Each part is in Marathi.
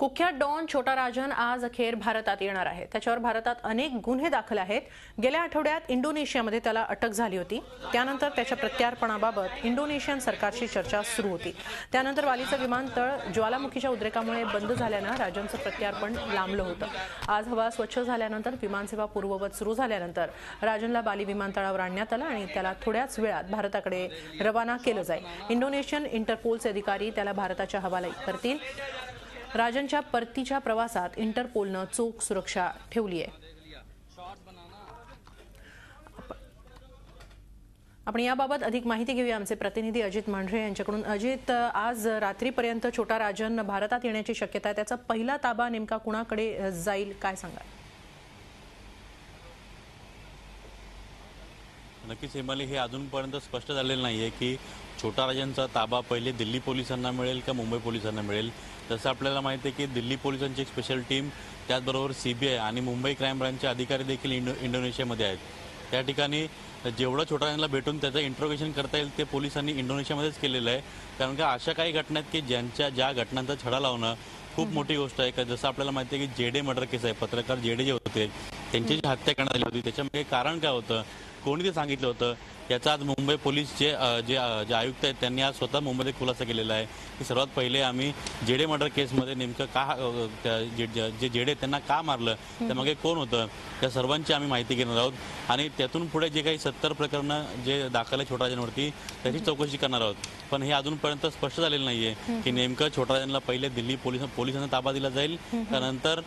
कुख्यात डॉन छोटा राजन आज अखेर भारतात येणार आहे। त्याच्यावर भारतात अनेक गुन्हे दाखल आहेत। गेल्या आठवड्यात इंडोनेशियामध्ये त्याला अटक झाली होती। त्यानंतर त्याच्या प्रत्यार्पणाबाबत इंडोनेशियन सरकारशी चर्चा सुरू होती। त्यानंतर वालीचं विमानतळ ज्वालामुखीच्या उद्रेकामुळे बंद झाल्यानं राजनचं प्रत्यार्पण लांबलं होतं। आज हवा स्वच्छ झाल्यानंतर विमानसेवा पूर्ववत सुरू झाल्यानंतर राजनला बाली विमानतळावर आणण्यात आलं आणि त्याला थोड्याच वेळात भारताकडे रवाना केलं जाईल। इंडोनेशियन इंटरपोलचे अधिकारी त्याला भारताच्या हवाले करतील। राजनच्या परतीच्या प्रवासात इंटरपोलनं चोख सुरक्षा ठेवली आहे। आपण याबाबत अधिक माहिती घेऊया आमचे प्रतिनिधी अजित मांढरे यांच्याकडून। अजित, आज रात्रीपर्यंत छोटा राजन भारतात येण्याची शक्यता आहे। त्याचा पहिला ताबा नेमका कुणाकडे जाईल, काय सांगाल? नक्कीच हेमाली, हे अजूनपर्यंत स्पष्ट झालेलं नाहीये की छोटा राजनचा ताबा पहिले दिल्ली पोलिसांना मिळेल का मुंबई पोलिसांना मिळेल। जसं आपल्याला माहिती आहे की दिल्ली पोलिसांची एक स्पेशल टीम, त्याचबरोबर सीबीआय आणि मुंबई क्राईम ब्रांचचे अधिकारी देखील इंडोनेशियामध्ये आहेत। त्या ठिकाणी जेवढं छोटा राजनला भेटून त्याचं इंट्रोगेशन करता येईल ते पोलिसांनी इंडोनेशियामध्येच केलेलं आहे। कारण का अशा काही घटना आहेत की ज्या घटनांचा छडा लावणं खूप मोठी गोष्ट आहे। जसं आपल्याला माहिती आहे की जेडे मर्डर केस आहे, पत्रकार जेडे जे होते त्यांची जी हत्या करण्यात आली होती, त्याच्यामध्ये कारण काय होतं, कोणी ते सांगितलं होतं, याचा आज मुंबई पोलीसचे जे आयुक्त आहेत त्यांनी आज स्वतः मुंबईत खुलासा केलेला आहे की सर्वात पहिले आम्ही जेडे मर्डर केसमध्ये नेमकं का जे जेडे त्यांना का मारलं, त्यामागे कोण होतं, त्या सर्वांची आम्ही माहिती घेणार आहोत आणि त्यातून पुढे जे काही 70 प्रकरणं जे दाखल आहे छोटा राजनवरती त्याची चौकशी करणार आहोत। पण हे अजूनपर्यंत स्पष्ट झालेलं नाहीये की नेमकं छोटा राजनला पहिले दिल्ली पोलिसांना ताबा दिला जाईल, त्यानंतर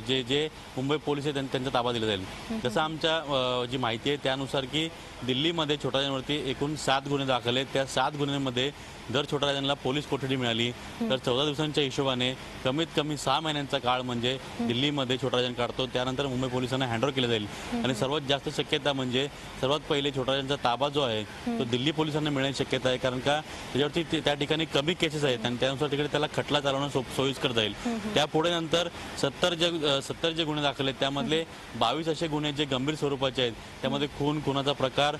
जे मुंबई पोलीस आहेत त्यांचा ताबा दिला जाईल। जसं आमच्या जी माहिती आहे त्यानुसार की दिल्लीमध्ये छोटा राजनवरती एकूण 7 गुन्हे दाखल आहेत। त्या 7 गुन्ह्यांमध्ये जर छोटा राजनला पोलीस कोठडी मिळाली तर 14 दिवसांच्या हिशोबाने कमीत कमी 6 महिन्यांचा काळ म्हणजे दिल्लीमध्ये छोटा राजन काढतो, त्यानंतर मुंबई पोलिसांना हँडओव्हर केलं जाईल। आणि सर्वात जास्त शक्यता म्हणजे सर्वात पहिले छोटा राजनचा ताबा जो आहे तो दिल्ली पोलिसांना मिळण्याची शक्यता आहे। कारण का त्याच्यावरती त्या ठिकाणी कमी केसेस आहेत आणि त्यानुसार तिकडे त्याला खटला चालवणं सोयीस्कर जाईल। त्यापुढे नंतर 70 जे गुन्हे दाखल आहेत त्यामधले 22 असे गुन्हे जे गंभीर स्वरूपाचे आहेत, त्यामध्ये खुनाचा प्रकार,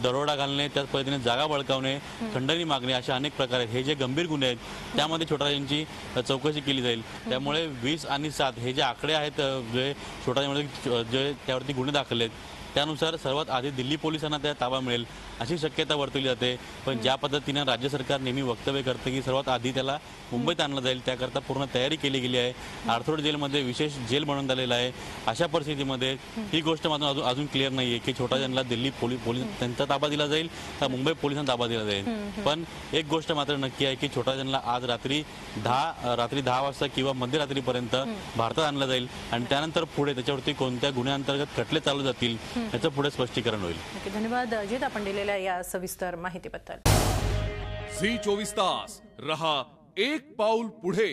दरोडा घालणे, त्याच पद्धतीने जागा बळकावणे, खंडणी मागणे, अशा अनेक प्रकार आहेत। हे जे गंभीर गुन्हे आहेत त्यामध्ये छोटा राजनची चौकशी केली जाईल। त्यामुळे 20 आणि 7 हे जे आकडे आहेत जे छोटा राजनमध्ये जे त्यावरती गुन्हे दाखल आहेत त्यानुसार सर्वात आधी दिल्ली पोलिसांना त्या ताबा मिळेल अशी शक्यता वर्तवली जाते। पण ज्या पद्धतीने राज्य सरकार नेहमी वक्तव्य करते की सर्वात आधी त्याला मुंबईत आणलं जाईल, त्याकरता पूर्ण तयारी केली गेली आहे। आर्थरोड जेलमध्ये विशेष जेल बनवण्यात आलेलं आहे। अशा परिस्थितीमध्ये ही गोष्ट मात्र अजून क्लिअर नाही आहे की छोटा राजनला दिल्ली पोलीस त्यांचा ताबा दिला जाईल का मुंबई पोलिसांना ताबा दिला जाईल। पण एक गोष्ट मात्र नक्की आहे की छोटा राजनला आज रात्री 10 वाजता किंवा मध्यरात्रीपर्यंत भारतात आणलं जाईल आणि त्यानंतर पुढे त्याच्यावरती कोणत्या गुन्ह्यांतर्गत खटले चालू जातील याचं पुढे स्पष्टीकरण होईल। धन्यवाद अजित, आपण दिलेल्या या सविस्तर माहितीबद्दल। झी 24 तास रहा एक पाऊल पुढे।